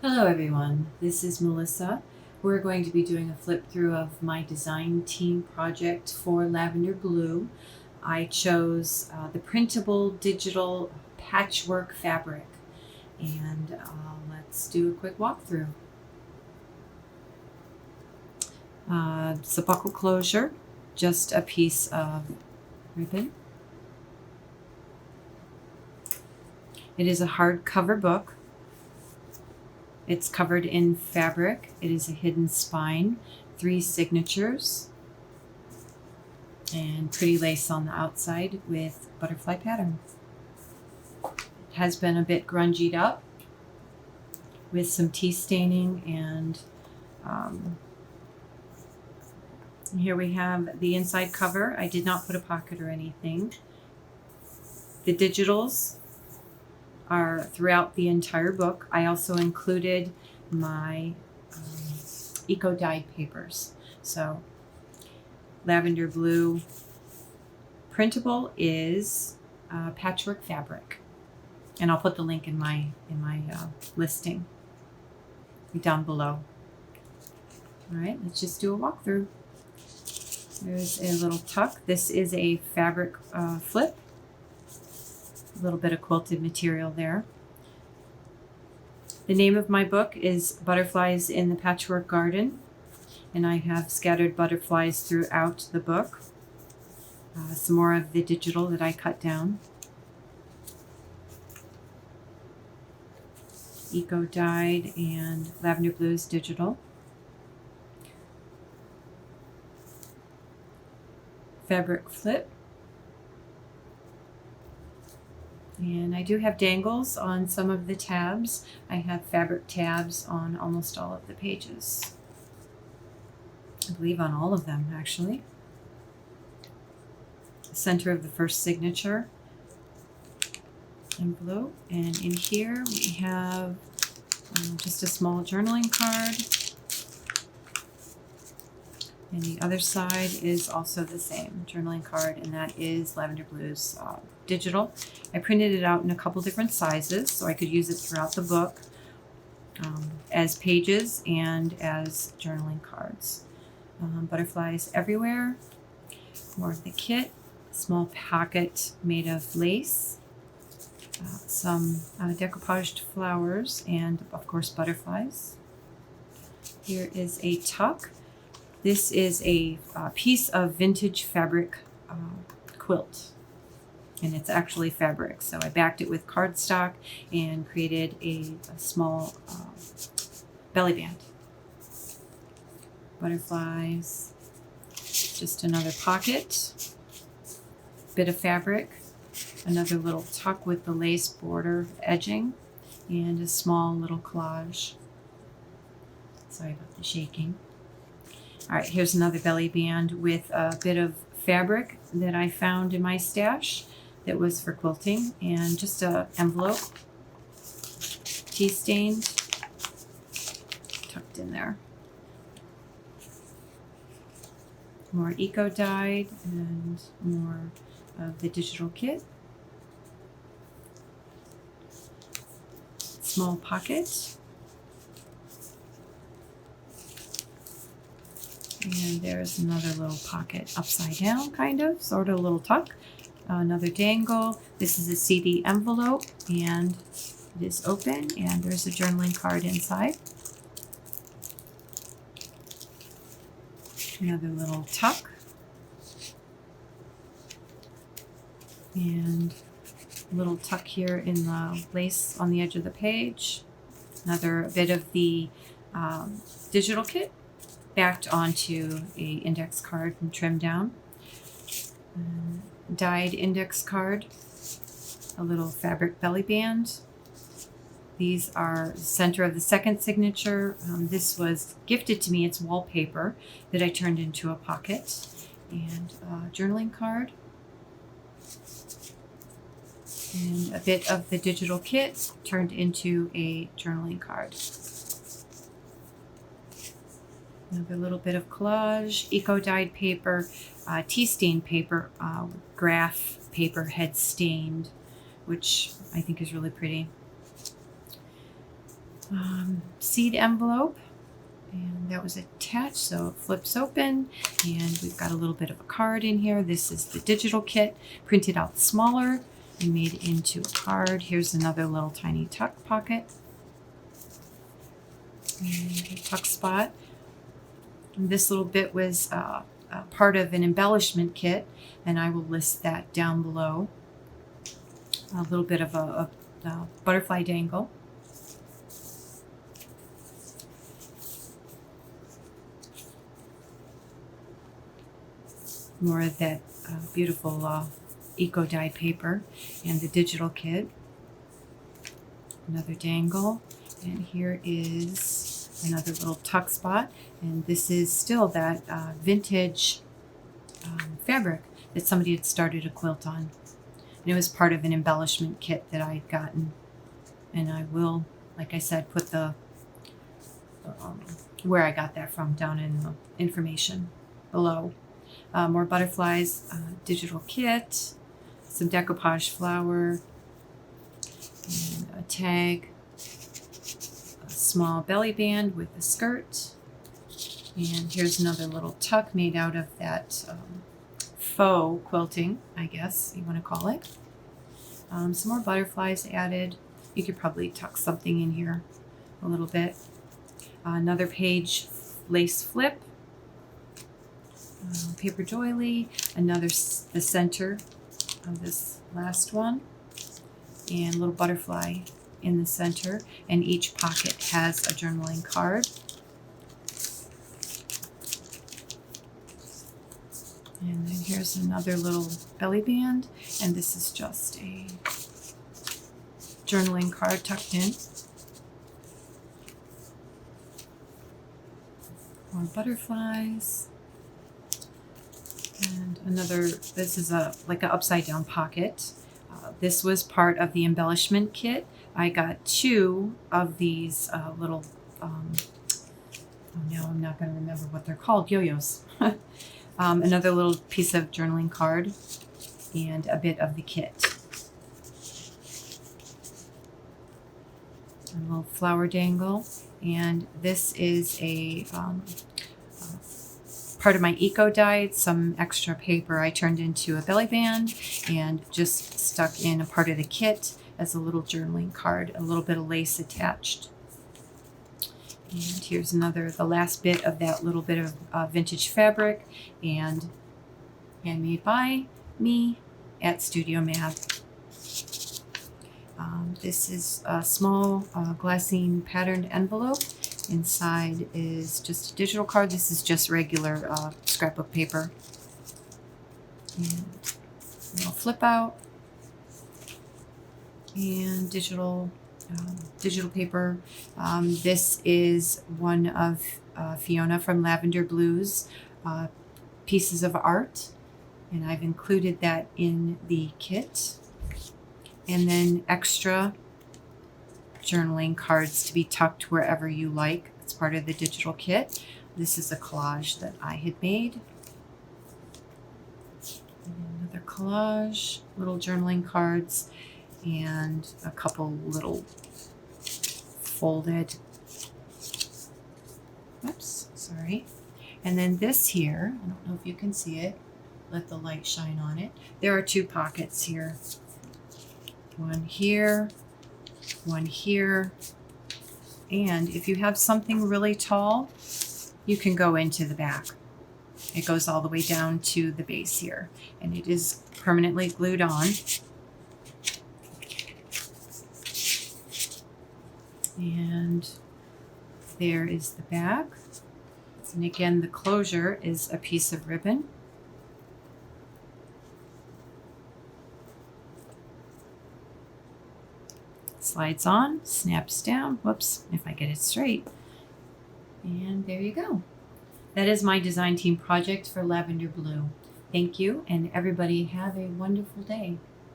Hello everyone, this is Melissa. We're going to be doing a flip through of my design team project for Lavender Blu. I chose the printable digital patchwork fabric, and let's do a quick walkthrough. It's a buckle closure, just a piece of ribbon. It is a hardcover book. It's covered in fabric. It is a hidden spine, 3 signatures, and pretty lace on the outside with butterfly pattern. It has been a bit grungied up with some tea staining, and here we have the inside cover. I did not put a pocket or anything. The digitals are throughout the entire book. I also included my eco-dyed papers. So Lavender Blu printable is Patchwork Fabric, and I'll put the link in my listing down below. All right, let's just do a walkthrough. There's a little tuck. This is a fabric flip. A little bit of quilted material there. The name of my book is Butterflies in the Patchwork Garden, and I have scattered butterflies throughout the book. Some more of the digital that I cut down. Eco dyed and Lavender Blu's digital. Fabric flip. And I do have dangles on some of the tabs. I have fabric tabs on almost all of the pages. I believe on all of them, actually. Center of the first signature envelope. And in here we have just a small journaling card. And the other side is also the same journaling card, and that is Lavender Blu's digital. I printed it out in a couple different sizes so I could use it throughout the book as pages and as journaling cards. Butterflies everywhere. More of the kit. Small pocket made of lace. Some decoupaged flowers and, of course, butterflies. Here is a tuck. This is a piece of vintage fabric quilt, and it's actually fabric. So I backed it with cardstock and created a small belly band. Butterflies, just another pocket, bit of fabric, another little tuck with the lace border edging, and a small little collage. Sorry about the shaking. All right, here's another belly band with a bit of fabric that I found in my stash that was for quilting, and just a envelope, tea stained, tucked in there. More eco dyed and more of the digital kit. Small pocket. And there's another little pocket upside down, kind of, sort of a little tuck. Another dangle. This is a CD envelope, and it is open, and there's a journaling card inside. Another little tuck. And a little tuck here in the lace on the edge of the page. Another bit of the digital kit backed onto a index card and trimmed down. Dyed index card, a little fabric belly band. These are the center of the second signature. This was gifted to me. It's wallpaper that I turned into a pocket, and a journaling card, and a bit of the digital kit turned into a journaling card. Another little bit of collage, eco-dyed paper, tea stained paper, graph paper head stained, which I think is really pretty. seed envelope, and that was attached, so it flips open, and we've got a little bit of a card in here. This is the digital kit, printed out smaller and made into a card. Here's another little tiny tuck pocket and a tuck spot. And this little bit was part of an embellishment kit, and I will list that down below. A little bit of a butterfly dangle. More of that beautiful eco dye paper, and the digital kit. Another dangle, and here is another little tuck spot, and this is still that vintage fabric that somebody had started a quilt on. And it was part of an embellishment kit that I had gotten, and I will, like I said, put the where I got that from down in the information below. More butterflies, digital kit, some decoupage flower, and a tag, a small belly band with a skirt, and here's another little tuck made out of that faux quilting, I guess you want to call it. Some more butterflies added. You could probably tuck something in here a little bit. Another page lace flip. Paper doily, the center of this last one, and a little butterfly in the center, and each pocket has a journaling card. And then here's another little belly band, and this is just a journaling card tucked in. More butterflies. And another, this is like an upside down pocket. This was part of the embellishment kit. I got 2 of these little, now I'm not going to remember what they're called, yo-yos. Another little piece of journaling card and a bit of the kit. A little flower dangle, and this is a part of my eco dye, some extra paper I turned into a belly band and just stuck in a part of the kit as a little journaling card, a little bit of lace attached. And here's another, the last bit of that little bit of vintage fabric, and handmade by me at Studio MAB. This is a small glassine patterned envelope. Inside is just a digital card. This is just regular scrapbook paper. And a little flip out. And digital paper. This is one of Fiona from Lavender Blu's pieces of art. And I've included that in the kit. And then extra journaling cards to be tucked wherever you like. It's part of the digital kit. This is a collage that I had made. And another collage, little journaling cards, and a couple little folded, oops, sorry. And then this here, I don't know if you can see it, let the light shine on it. There are 2 pockets here. One here, one here, and if you have something really tall, you can go into the back. It goes all the way down to the base here, and it is permanently glued on. And there is the back, and again the closure is a piece of ribbon. Slides on, snaps down, whoops, if I get it straight. And there you go. That is my design team project for Lavender Blu. Thank you, and everybody have a wonderful day.